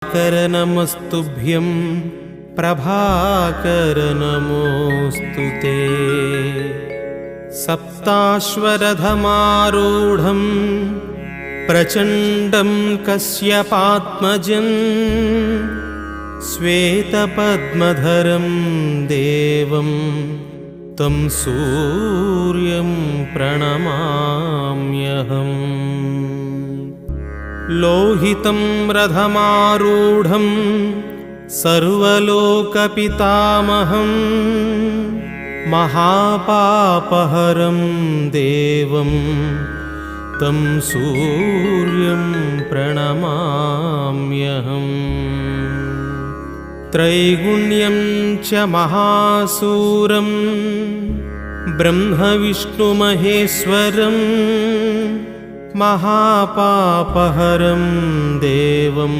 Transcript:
दिवाकर नमस्तुभ्यं प्रभाकर नमोऽस्तु ते। सप्ताश्वरथमारूढं प्रचण्डं कश्यपात्मजं श्वेतपद्मधरं देवं तं सूर्यं प्रणमाम्यहम्। लोहितं रथमारूढं सर्वलोकपितामहं महापापहरं देवं तं सूर्यं प्रणमाम्यहम्। त्रैगुण्यं च महासूरं ब्रह्मविष्णुमहेश्वरं महापापहरं देवं